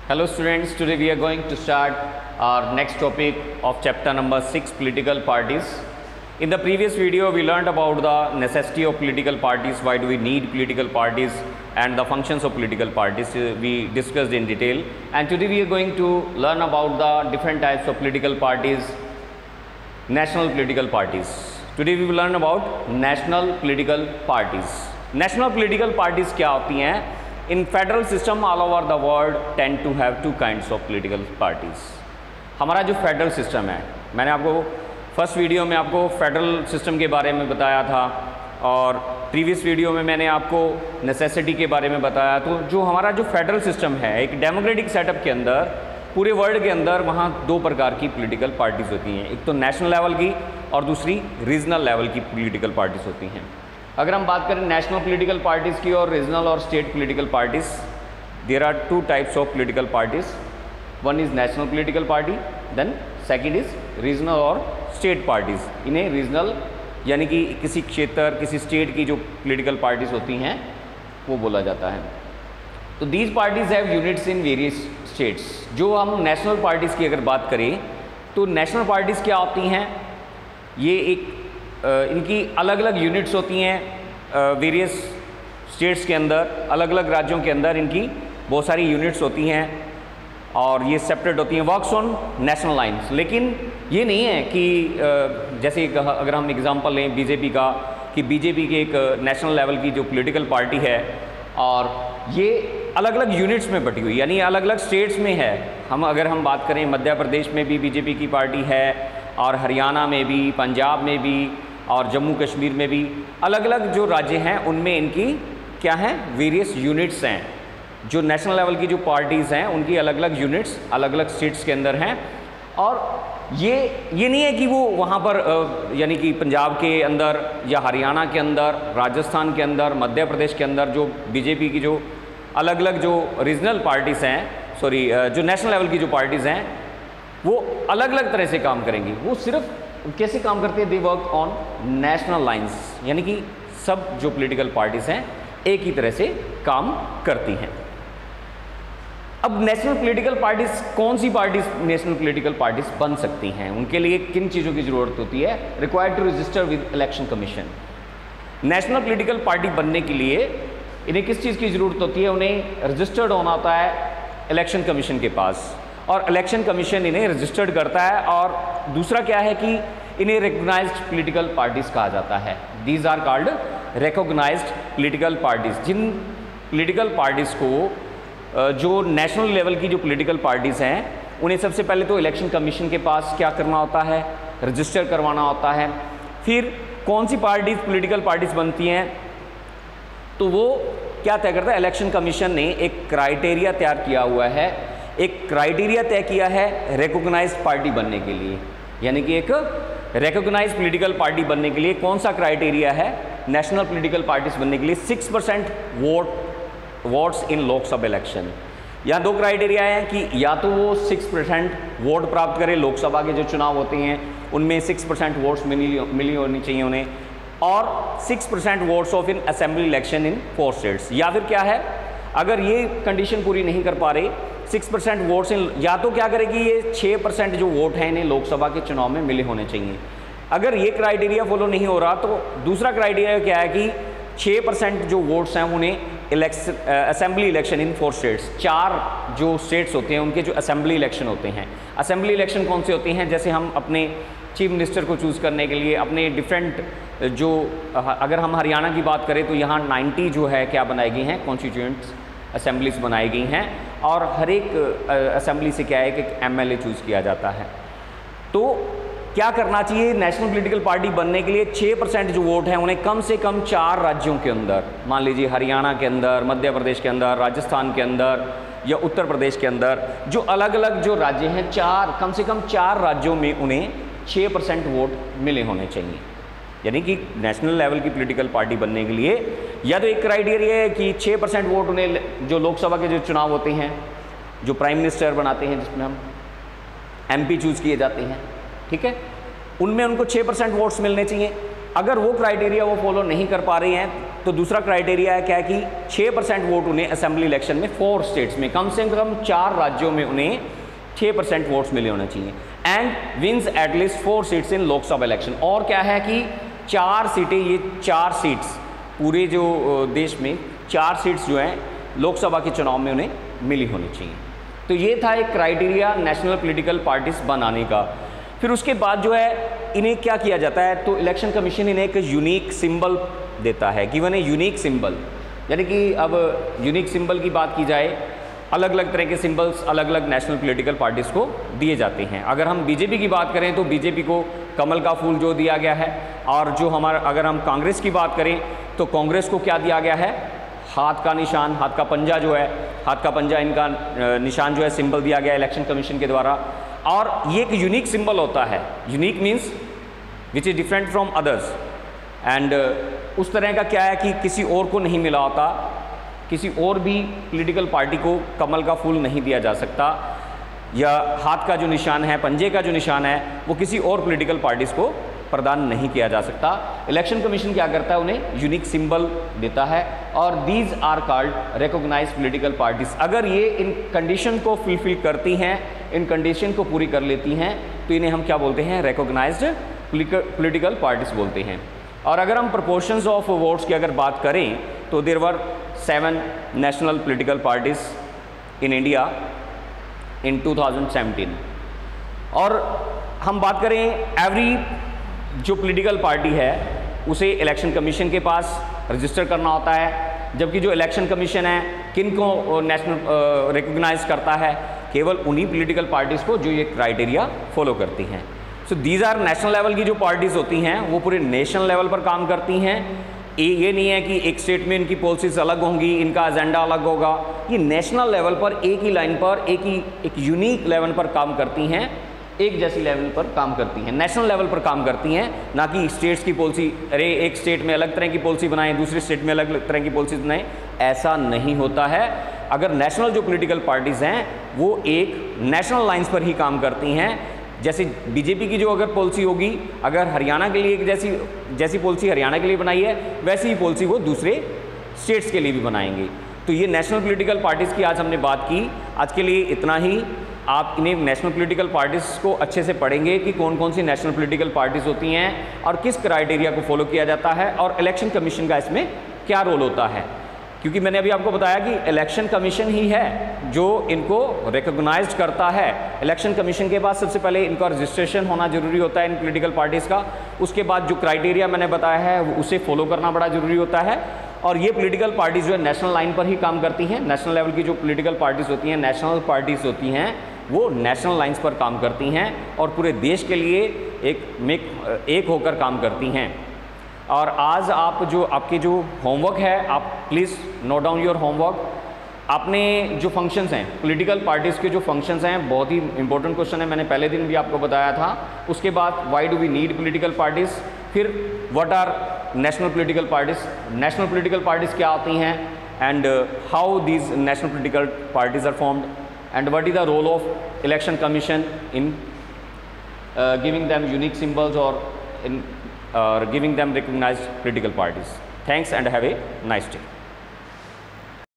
Hello students, today we are going to start our next topic of chapter number 6, political parties. In the previous video we learned about the necessity of political parties, why do we need political parties and the functions of political parties we discussed in detail. And today we are going to learn about the different types of political parties, national political parties. Today we will learn about national political parties. National political parties क्या होती हैं? In federal system all over the world tend to have two kinds of political parties. हमारा जो federal system है, मैंने आपको first video में आपको फेडरल सिस्टम के बारे में बताया था और प्रीवियस वीडियो में मैंने आपको नेसेसिटी के बारे में बताया। तो जो हमारा जो फेडरल सिस्टम है, एक डेमोक्रेटिक सेटअप के अंदर पूरे वर्ल्ड के अंदर वहाँ दो प्रकार की पॉलिटिकल पार्टीज़ होती हैं, एक तो नेशनल लेवल की और दूसरी रीजनल लेवल की पॉलिटिकल पार्टीज़ होती हैं। अगर हम बात करें नेशनल पॉलिटिकल पार्टीज़ की और रीजनल और state political parties, there are two types of political parties. One is national political party, then second is regional और स्टेट पार्टीज़। इन्हें रीजनल यानी कि किसी क्षेत्र किसी स्टेट की जो पॉलिटिकल पार्टीज़ होती हैं वो बोला जाता है। तो these parties have units in various states. जो हम नेशनल पार्टीज़ की अगर बात करें तो नेशनल पार्टीज़ क्या होती हैं, ये एक इनकी अलग अलग यूनिट्स होती हैं वेरियस स्टेट्स के अंदर, अलग अलग राज्यों के अंदर इनकी बहुत सारी यूनिट्स होती हैं और ये सेपरेट होती हैं, वर्क्स ऑन नेशनल लाइंस। लेकिन ये नहीं है कि जैसे अगर हम एग्जांपल लें बीजेपी का, कि बीजेपी के एक नेशनल लेवल की जो पॉलिटिकल पार्टी है और ये अलग अलग यूनिट्स में बटी हुई, यानी अलग अलग स्टेट्स में है। अगर हम बात करें मध्य प्रदेश में भी बीजेपी की पार्टी है और हरियाणा में भी, पंजाब में भी और जम्मू कश्मीर में भी, अलग अलग जो राज्य हैं उनमें इनकी क्या हैं, वेरियस यूनिट्स हैं। जो नेशनल लेवल की जो पार्टीज़ हैं उनकी अलग अलग यूनिट्स अलग अलग स्टेट्स के अंदर हैं। और ये नहीं है कि वो वहाँ पर यानी कि पंजाब के अंदर या हरियाणा के अंदर, राजस्थान के अंदर, मध्य प्रदेश के अंदर जो बीजेपी की जो अलग अलग जो रीजनल पार्टीज़ हैं, जो नेशनल लेवल की जो पार्टीज़ हैं वो अलग अलग तरह से काम करेंगी। वो सिर्फ कैसे काम करते हैं, they work on national lines, यानी कि सब जो पॉलिटिकल पार्टीज़ हैं एक ही तरह से काम करती हैं। अब नेशनल पॉलिटिकल पार्टीज़, कौन सी पार्टीज़ नेशनल पॉलिटिकल पार्टीज़ बन सकती हैं, उनके लिए किन चीज़ों की ज़रूरत होती है? Required to register with election commission. National political party बनने के लिए इन्हें किस चीज़ की ज़रूरत होती है? उन्हें रजिस्टर्ड होना होता है इलेक्शन कमीशन के पास और इलेक्शन कमीशन इन्हें रजिस्टर्ड करता है। और दूसरा क्या है कि इन्हें रिकॉग्नाइज्ड पॉलिटिकल पार्टीज़ कहा जाता है। These are called recognised political parties. जिन पॉलिटिकल पार्टीज़ को जो नेशनल लेवल की जो पॉलिटिकल पार्टीज़ हैं उन्हें सबसे पहले तो इलेक्शन कमीशन के पास क्या करना होता है, रजिस्टर करवाना होता है। फिर कौन सी पार्टीज़ पॉलिटिकल पार्टीज़ बनती हैं तो वो क्या तय करता है, इलेक्शन कमीशन ने एक क्राइटेरिया तैयार किया हुआ है, एक क्राइटेरिया तय किया है रिकॉग्नाइज्ड पार्टी बनने के लिए। यानी कि एक रिकॉग्नाइज्ड पॉलिटिकल पार्टी बनने के लिए कौन सा क्राइटेरिया है नेशनल पॉलिटिकल पार्टीज बनने के लिए? 6% वोट्स इन लोकसभा इलेक्शन। यहाँ दो क्राइटेरिया हैं कि या तो वो 6% वोट प्राप्त करें, लोकसभा के जो चुनाव होते हैं उनमें 6% वोट्स मिली होनी चाहिए उन्हें, और 6% votes of in assembly election in 4 states. या फिर क्या है, अगर ये कंडीशन पूरी नहीं कर पा रहे 6% वोट्स इन, या तो क्या करेगी ये 6% जो वोट हैं इन्हें लोकसभा के चुनाव में मिले होने चाहिए। अगर ये क्राइटेरिया फॉलो नहीं हो रहा तो दूसरा क्राइटेरिया क्या है कि 6% जो वोट्स हैं उन्हें असेंबली इलेक्शन इन 4 स्टेट्स, 4 जो स्टेट्स होते हैं उनके जो असेंबली इलेक्शन होते हैं। असेंबली इलेक्शन कौन से होते हैं? जैसे हम अपने चीफ मिनिस्टर को चूज़ करने के लिए अपने डिफरेंट जो, अगर हम हरियाणा की बात करें तो यहाँ 90 जो है क्या बनाई गई हैं, कॉन्स्टिट्यूएंट्स असेंबलीज बनाई गई हैं और हर एक असेंबली से क्या है कि एक MLA चूज़ किया जाता है। तो क्या करना चाहिए नेशनल पॉलिटिकल पार्टी बनने के लिए? 6% जो वोट हैं उन्हें कम से कम 4 राज्यों के अंदर, मान लीजिए हरियाणा के अंदर, मध्य प्रदेश के अंदर, राजस्थान के अंदर या उत्तर प्रदेश के अंदर, जो अलग अलग जो राज्य हैं, कम से कम 4 राज्यों में उन्हें 6% वोट मिले होने चाहिए। यानी कि नेशनल लेवल की पॉलिटिकल पार्टी बनने के लिए या तो एक क्राइटेरिया है कि 6% वोट उन्हें, जो लोकसभा के जो चुनाव होते हैं, जो प्राइम मिनिस्टर बनाते हैं जिसमें हम MP चूज़ किए जाते हैं, ठीक है, उनमें उनको 6% वोट्स मिलने चाहिए। अगर वो क्राइटेरिया वो फॉलो नहीं कर पा रही हैं तो दूसरा क्राइटेरिया है क्या है कि 6% वोट उन्हें असेंबली इलेक्शन में 4 स्टेट्स में, कम से कम 4 राज्यों में उन्हें 6% वोट्स मिले होने चाहिए। And wins at least 4 seats in Lok Sabha election. और क्या है कि 4 सीटें, ये 4 सीट्स पूरे जो देश में 4 सीट्स जो हैं लोकसभा के चुनाव में उन्हें मिली होनी चाहिए। तो ये था एक क्राइटेरिया नेशनल पॉलिटिकल पार्टीज बनाने का। फिर उसके बाद जो है इन्हें क्या किया जाता है, तो इलेक्शन कमीशन इन्हें एक यूनिक सिंबल देता है, गिवन ए यूनिक सिंबल। यानी कि अब यूनिक सिंबल की बात की जाए, अलग अलग तरह के सिंबल्स अलग अलग नेशनल पॉलिटिकल पार्टीज़ को दिए जाते हैं। अगर हम बीजेपी की बात करें तो बीजेपी को कमल का फूल जो दिया गया है, और जो हमारा अगर हम कांग्रेस की बात करें तो कांग्रेस को क्या दिया गया है, हाथ का निशान, हाथ का पंजा जो है, हाथ का पंजा इनका निशान जो है, सिंबल दिया गया इलेक्शन कमीशन के द्वारा। और ये एक यूनिक सिंबल होता है, unique means which is different from others. And उस तरह का क्या है कि किसी और को नहीं मिला होता, किसी और भी पॉलिटिकल पार्टी को कमल का फूल नहीं दिया जा सकता, या हाथ का जो निशान है, पंजे का जो निशान है, वो किसी और पॉलिटिकल पार्टीज़ को प्रदान नहीं किया जा सकता। इलेक्शन कमीशन क्या करता है, उन्हें यूनिक सिंबल देता है। और these are called recognised political parties. अगर ये इन कंडीशन को फुलफिल करती हैं, इन कंडीशन को पूरी कर लेती हैं, तो इन्हें हम क्या बोलते हैं, रिकॉग्नाइज्ड पॉलिटिकल पार्टीज बोलते हैं। और अगर हम प्रोपोर्शंस ऑफ वोट्स की अगर बात करें तो there were 7 national political parties in India in 2017। और हम बात करें एवरी जो पॉलिटिकल पार्टी है उसे इलेक्शन कमीशन के पास रजिस्टर करना होता है, जबकि जो इलेक्शन कमीशन है किन को नेशनल रिकॉग्नाइज करता है, केवल उन्हीं पॉलिटिकल पार्टीज़ को जो ये क्राइटेरिया फॉलो करती हैं। So these are national level की जो पार्टीज़ होती हैं वो पूरे नेशनल लेवल पर काम करती हैं। ये नहीं है कि एक स्टेट में इनकी पॉलिसीज अलग होंगी, इनका एजेंडा अलग होगा। ये नेशनल लेवल पर एक ही लाइन पर एक यूनिक लेवल पर काम करती हैं, एक जैसी लेवल पर काम करती हैं, नेशनल लेवल पर काम करती हैं, ना कि स्टेट्स की पॉलिसी, अरे एक स्टेट में अलग तरह की पॉलिसी बनाएं, दूसरे स्टेट में अलग तरह की पॉलिसी बनाएं, ऐसा नहीं होता है। अगर नेशनल जो पॉलिटिकल पार्टीज़ हैं वो एक नेशनल लाइंस पर ही काम करती हैं। जैसे बीजेपी की जो अगर पॉलिसी होगी, अगर हरियाणा के लिए एक जैसी पॉलिसी हरियाणा के लिए बनाई है, वैसी ही पॉलिसी वो दूसरे स्टेट्स के लिए भी बनाएंगे। तो ये नेशनल पॉलिटिकल पार्टीज़ की आज हमने बात की। आज के लिए इतना ही। आप इन्हें नेशनल पॉलिटिकल पार्टीज़ को अच्छे से पढ़ेंगे कि कौन कौन सी नेशनल पॉलिटिकल पार्टीज़ होती हैं और किस क्राइटेरिया को फॉलो किया जाता है, और इलेक्शन कमीशन का इसमें क्या रोल होता है। क्योंकि मैंने अभी आपको बताया कि इलेक्शन कमीशन ही है जो इनको रिकॉग्नाइज करता है। इलेक्शन कमीशन के पास सबसे पहले इनका रजिस्ट्रेशन होना जरूरी होता है इन पॉलिटिकल पार्टीज़ का। उसके बाद जो क्राइटेरिया मैंने बताया है उसे फॉलो करना बड़ा ज़रूरी होता है। और ये पॉलिटिकल पार्टीज़ जो है नेशनल लाइन पर ही काम करती हैं। नेशनल लेवल की जो पॉलिटिकल पार्टीज़ होती हैं, नेशनल पार्टीज़ होती हैं, वो नेशनल लाइंस पर काम करती हैं और पूरे देश के लिए एक होकर काम करती हैं। और आज आप जो आपके जो होमवर्क है, आप please note down your homework. आपने जो फंक्शंस हैं, पॉलिटिकल पार्टीज़ के जो फंक्शंस हैं, बहुत ही इंपॉर्टेंट क्वेश्चन है, मैंने पहले दिन भी आपको बताया था। उसके बाद why do we need political parties, फिर what are national political parties, national political parties क्या आती हैं, and how these national political parties are formed, and what is the role of election commission in giving them unique symbols or in giving them recognized political parties. Thanks and have a nice day.